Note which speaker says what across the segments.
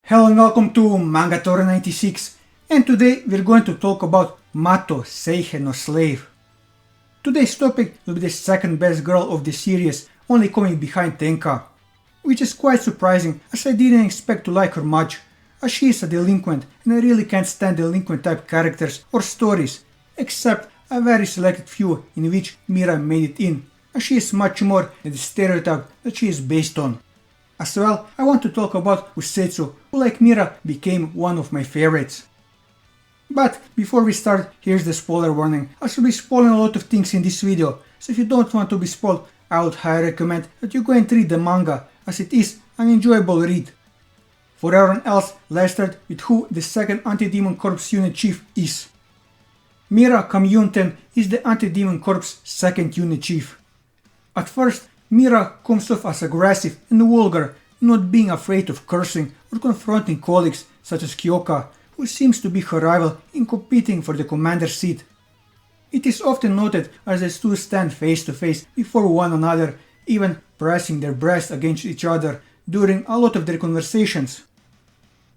Speaker 1: Hello and welcome to Mangatora 96, and today we're going to talk about Mato Seihei no Slave. Today's topic will be the second best girl of the series, only coming behind Tenka, which is quite surprising as I didn't expect to like her much, as she is a delinquent and I really can't stand delinquent type characters or stories, except a very selected few in which Mira made it in, as she is much more than the stereotype that she is based on. As well, I want to talk about Kusetsu, who like Mira became one of my favorites. But before we start, here's the spoiler warning. I shall be spoiling a lot of things in this video, so if you don't want to be spoiled, I would highly recommend that you go and read the manga, as it is an enjoyable read. For everyone else, let's start with who the second Anti-Demon Corps unit chief is. Mira Kamiunten is the Anti-Demon Corps second unit chief. At first, Mira comes off as aggressive and vulgar, not being afraid of cursing or confronting colleagues such as Kyoka, who seems to be her rival in competing for the commander's seat. It is often noted as the two stand face to face before one another, even pressing their breasts against each other during a lot of their conversations.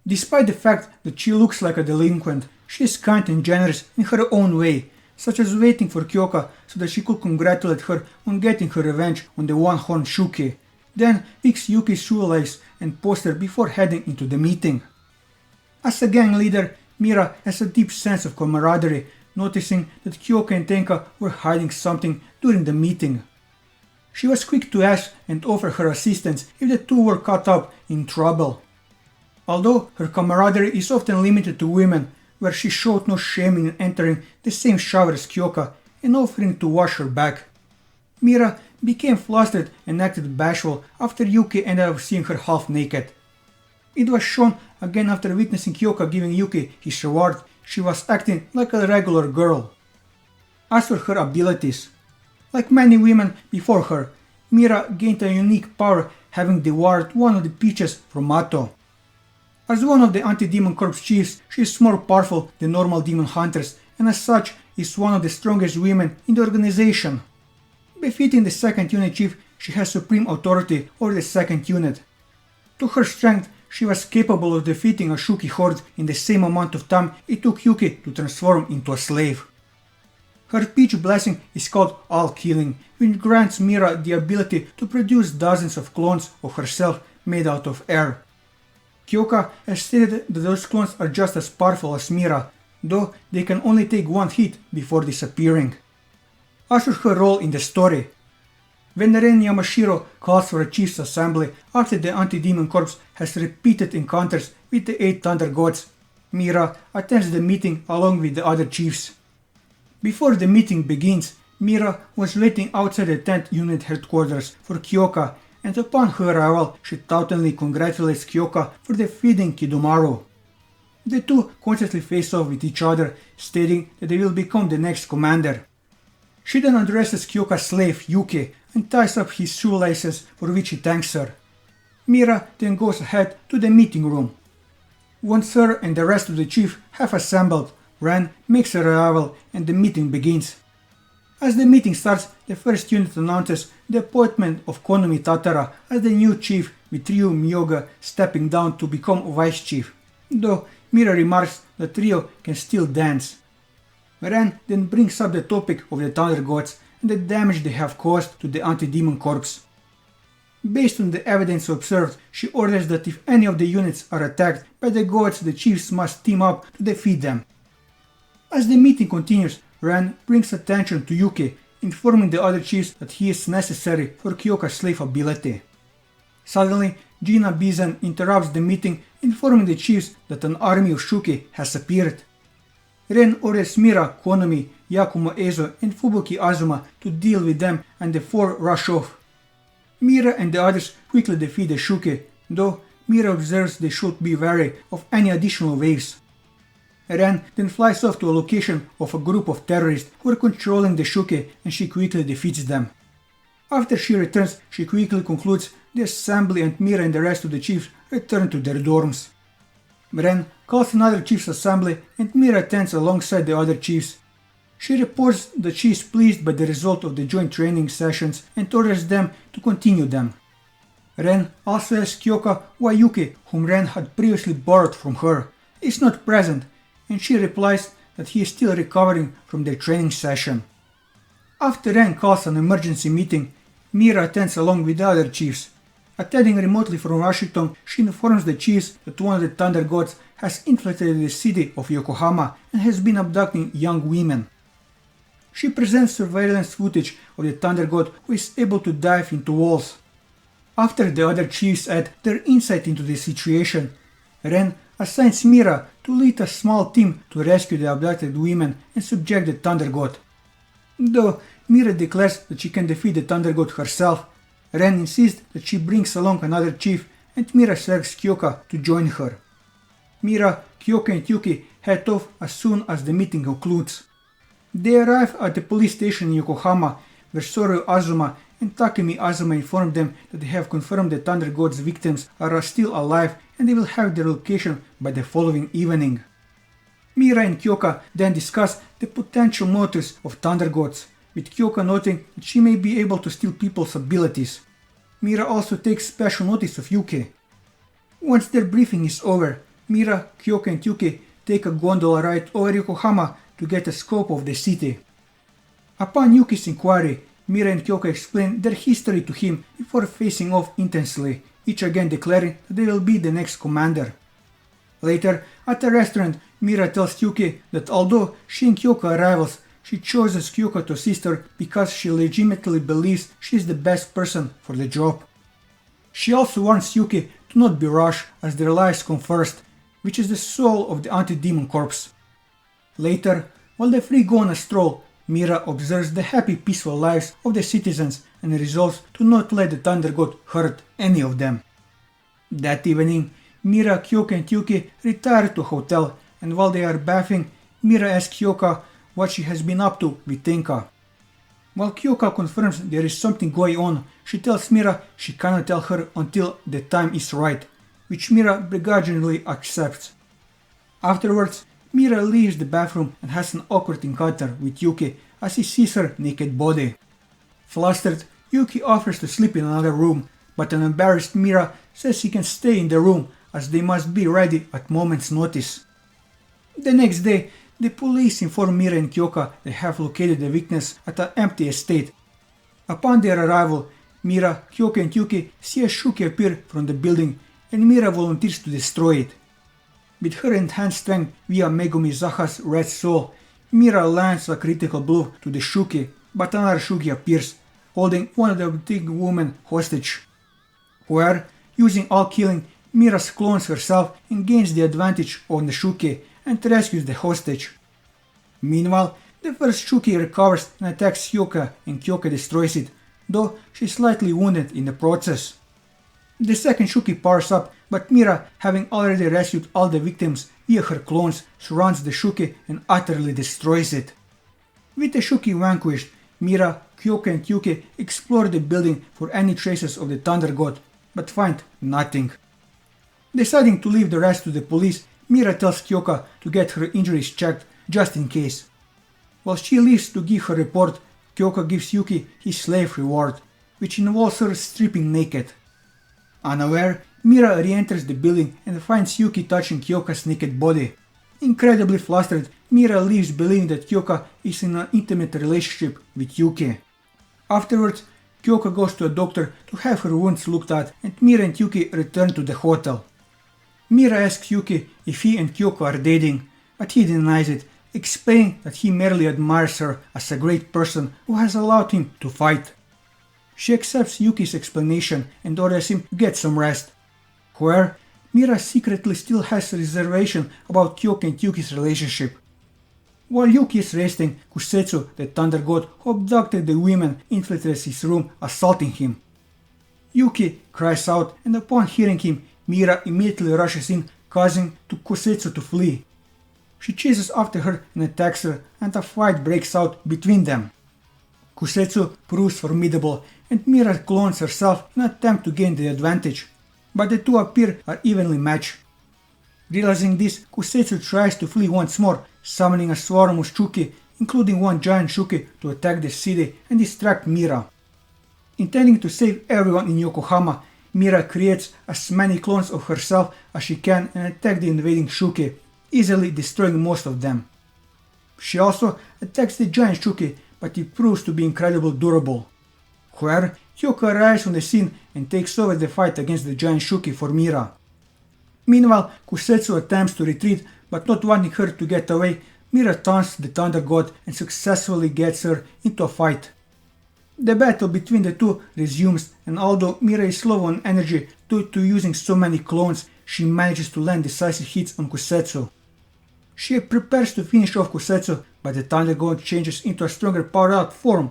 Speaker 1: Despite the fact that she looks like a delinquent, she is kind and generous in her own way, such as waiting for Kyoka so that she could congratulate her on getting her revenge on the one-horned Shuki, then fix Yuki's shoelace and poster before heading into the meeting. As a gang leader, Mira has a deep sense of camaraderie, noticing that Kyoka and Tenka were hiding something during the meeting. She was quick to ask and offer her assistance if the two were caught up in trouble. Although her camaraderie is often limited to women, where she showed no shame in entering the same shower as Kyoka and offering to wash her back. Mira became flustered and acted bashful after Yuki ended up seeing her half naked. It was shown again after witnessing Kyoka giving Yuki his reward, she was acting like a regular girl. As for her abilities, like many women before her, Mira gained a unique power, having devoured one of the peaches from Mato. As one of the Anti-Demon Corps chiefs, she is more powerful than normal demon hunters and as such is one of the strongest women in the organization. Befitting the second unit chief, she has supreme authority over the second unit. To her strength, she was capable of defeating a Shuki horde in the same amount of time it took Yuki to transform into a slave. Her peach blessing is called All Killing, which grants Mira the ability to produce dozens of clones of herself made out of air. Kyoka has stated that those clones are just as powerful as Mira, though they can only take one hit before disappearing. As for her role in the story, when Ren Yamashiro calls for a chief's assembly after the Anti-Demon Corps has repeated encounters with the 8 Thunder Gods, Mira attends the meeting along with the other chiefs. Before the meeting begins, Mira was waiting outside the 10th unit headquarters for Kyoka, and upon her arrival, she tauntingly congratulates Kyoka for defeating Kidomaru. The two constantly face off with each other, stating that they will become the next commander. She then addresses Kyoka's slave Yuki and ties up his shoelaces, for which he thanks her. Mira then goes ahead to the meeting room. Once her and the rest of the chiefs have assembled, Ren makes her arrival and the meeting begins. As the meeting starts, the first unit announces the appointment of Konomi Tatara as the new chief, with Ryu Miyoga stepping down to become vice chief, though Mira remarks that Ryo can still dance. Ren then brings up the topic of the Thunder Gods and the damage they have caused to the Anti-Demon Corps. Based on the evidence observed, she orders that if any of the units are attacked by the gods, the chiefs must team up to defeat them. As the meeting continues, Ren brings attention to Yuki, informing the other chiefs that he is necessary for Kyoka's slave ability. Suddenly, Gina Bizen interrupts the meeting, informing the chiefs that an army of Shuki has appeared. Ren orders Mira, Konomi, Yakuma Ezo and Fubuki Azuma to deal with them, and the 4 rush off. Mira and the others quickly defeat the Shuki, though Mira observes they should be wary of any additional waves. Ren then flies off to a location of a group of terrorists who are controlling the Shuki, and she quickly defeats them. After she returns, she quickly concludes the assembly and Mira and the rest of the chiefs return to their dorms. Ren calls another chief's assembly and Mira attends alongside the other chiefs. She reports that she is pleased by the result of the joint training sessions and orders them to continue them. Ren also asks Kyoka why Yuki, whom Ren had previously borrowed from her, is not present, and she replies that he is still recovering from their training session. After Ren calls an emergency meeting, Mira attends along with the other chiefs. Attending remotely from Washington, she informs the chiefs that one of the Thunder Gods has infiltrated the city of Yokohama and has been abducting young women. She presents surveillance footage of the Thunder God who is able to dive into walls. After the other chiefs add their insight into the situation, Ren assigns Mira to lead a small team to rescue the abducted women and subject the Thunder God. Though Mira declares that she can defeat the Thunder God herself, Ren insists that she brings along another chief, and Mira asks Kyoka to join her. Mira, Kyoka and Yuki head off as soon as the meeting concludes. They arrive at the police station in Yokohama, where Soryu Azuma and Takemi Azuma inform them that they have confirmed the Thunder God's victims are still alive and they will have their location by the following evening. Mira and Kyoka then discuss the potential motives of Thunder Gods, with Kyoka noting that she may be able to steal people's abilities. Mira also takes special notice of Yuki. Once their briefing is over, Mira, Kyoka and Yuki take a gondola ride over Yokohama to get a scope of the city. Upon Yuki's inquiry, Mira and Kyoka explain their history to him before facing off intensely, each again declaring that they will be the next commander. Later, at a restaurant, Mira tells Yuki that although she and Kyoka are rivals, she chooses Kyoka to assist her because she legitimately believes she is the best person for the job. She also warns Yuki to not be rushed as their lives come first, which is the soul of the anti-demon corps. Later, while the three go on a stroll, Mira observes the happy peaceful lives of the citizens and resolves to not let the Thunder God hurt any of them. That evening, Mira, Kyoka and Yuki retire to a hotel, and while they are bathing, Mira asks Kyoka what she has been up to with Tenka. While Kyoka confirms there is something going on, she tells Mira she cannot tell her until the time is right, which Mira begrudgingly accepts. Afterwards, Mira leaves the bathroom and has an awkward encounter with Yuki as he sees her naked body. Flustered, Yuki offers to sleep in another room, but an embarrassed Mira says he can stay in the room as they must be ready at moment's notice. The next day, the police inform Mira and Kyoka they have located the victims at an empty estate. Upon their arrival, Mira, Kyoka and Yuki see a Shuki appear from the building and Mira volunteers to destroy it. With her enhanced strength via Megumi Zaha's Red Soul, Mira lands a critical blow to the Shuki, but another Shuki appears, holding one of the big women hostage. Where, using all killing, Mira clones herself and gains the advantage on the Shuki and rescues the hostage. Meanwhile, the first Shuki recovers and attacks Kyoka and Kyoka destroys it, though she is slightly wounded in the process. The second Shuki powers up, but Mira, having already rescued all the victims via her clones, surrounds the Shuki and utterly destroys it. With the Shuki vanquished, Mira, Kyoka and Yuki explore the building for any traces of the Thunder God, but find nothing. Deciding to leave the rest to the police, Mira tells Kyoka to get her injuries checked just in case. While she leaves to give her report, Kyoka gives Yuki his slave reward, which involves her stripping naked. Unaware, Mira re-enters the building and finds Yuki touching Kyoka's naked body. Incredibly flustered, Mira leaves believing that Kyoka is in an intimate relationship with Yuki. Afterwards, Kyoka goes to a doctor to have her wounds looked at and Mira and Yuki return to the hotel. Mira asks Yuki if he and Kyoka are dating, but he denies it, explaining that he merely admires her as a great person who has allowed him to fight. She accepts Yuki's explanation and orders him to get some rest. Where, Mira secretly still has a reservation about Kyoka and Yuki's relationship. While Yuki is resting, Kusetsu, the Thunder God who abducted the women, infiltrates his room, assaulting him. Yuki cries out, and upon hearing him, Mira immediately rushes in, causing Kusetsu to flee. She chases after her and attacks her, and a fight breaks out between them. Kusetsu proves formidable, and Mira clones herself in an attempt to gain the advantage, but the two are evenly matched. Realizing this, Kusetsu tries to flee once more, summoning a swarm of Shuki, including one giant Shuki, to attack the city and distract Mira. Intending to save everyone in Yokohama, Mira creates as many clones of herself as she can and attacks the invading Shuki, easily destroying most of them. She also attacks the giant Shuki, but it proves to be incredibly durable. However, Kyoko arrives on the scene and takes over the fight against the giant Shuki for Mira. Meanwhile, Kusetsu attempts to retreat, but not wanting her to get away, Mira taunts the Thunder God and successfully gets her into a fight. The battle between the two resumes, and although Mira is low on energy due to using so many clones, she manages to land decisive hits on Kusetsu. She prepares to finish off Kusetsu, but the Thunder God changes into a stronger powered-out form.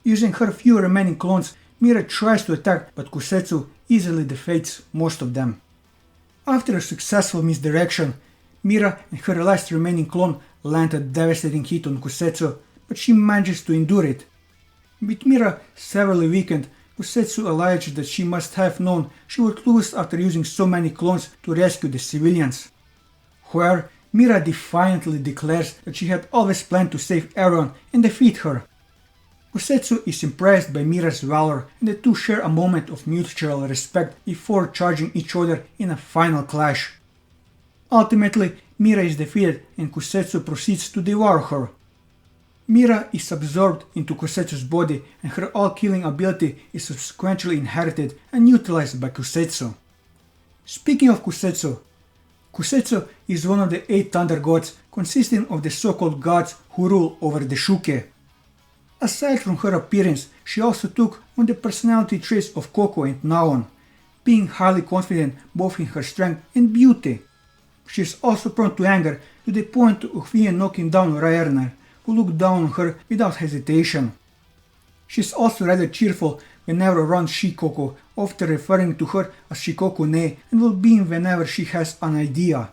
Speaker 1: Using her few remaining clones, Mira tries to attack, but Kusetsu easily defeats most of them. After a successful misdirection, Mira and her last remaining clone land a devastating hit on Kusetsu, but she manages to endure it. With Mira severely weakened, Kusetsu alleges that she must have known she would lose after using so many clones to rescue the civilians. However, Mira defiantly declares that she had always planned to save everyone and defeat her. Kusetsu is impressed by Mira's valor, and the two share a moment of mutual respect before charging each other in a final clash. Ultimately, Mira is defeated and Kusetsu proceeds to devour her. Mira is absorbed into Kusetsu's body and her all-killing ability is subsequently inherited and utilized by Kusetsu. Speaking of Kusetsu, Kusetsu is one of the 8 Thunder Gods consisting of the so-called gods who rule over the Shuki. Aside from her appearance, she also took on the personality traits of Koko and Naon, being highly confident both in her strength and beauty. She is also prone to anger to the point of even knocking down Raerner, who looked down on her without hesitation. She is also rather cheerful whenever around Shikoku, often referring to her as Shikoku-ne and well-being whenever she has an idea.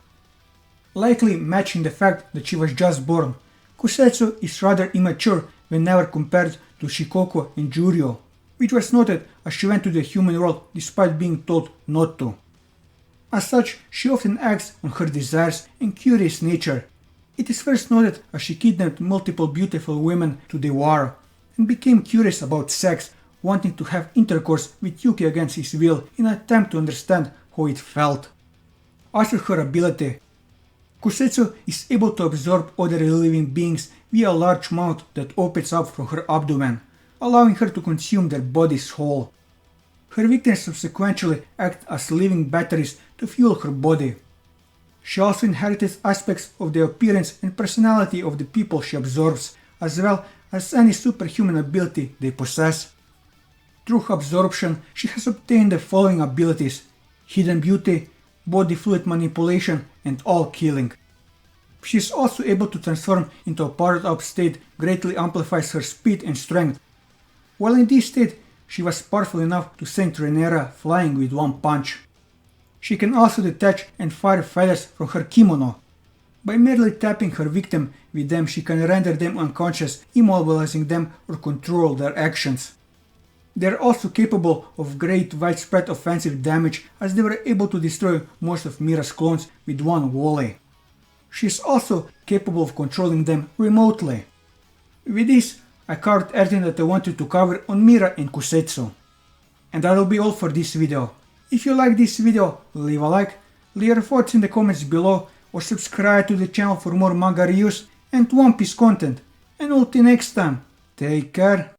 Speaker 1: Likely matching the fact that she was just born, Kusetsu is rather immature whenever compared to Shikoku and Juryo, which was noted as she went to the human world despite being told not to. As such, she often acts on her desires and curious nature. It is first noted as she kidnapped multiple beautiful women to devour, and became curious about sex, wanting to have intercourse with Yuki against his will in an attempt to understand how it felt. As for her ability, Kusetsu is able to absorb other living beings via a large mouth that opens up from her abdomen, allowing her to consume their bodies whole. Her victims subsequently act as living batteries to fuel her body. She also inherits aspects of the appearance and personality of the people she absorbs, as well as any superhuman ability they possess. Through absorption, she has obtained the following abilities: hidden beauty, body fluid manipulation, and all killing. She is also able to transform into a powered-up state, greatly amplifies her speed and strength. While in this state, she was powerful enough to send Renera flying with one punch. She can also detach and fire feathers from her kimono. By merely tapping her victim with them, she can render them unconscious, immobilizing them or control their actions. They are also capable of great widespread offensive damage, as they were able to destroy most of Mira's clones with one volley. She is also capable of controlling them remotely. With this, I covered everything that I wanted to cover on Mira and Kusetsu. And that will be all for this video. If you like this video, leave a like, leave your thoughts in the comments below, or subscribe to the channel for more manga reviews and One Piece content. And until next time, take care.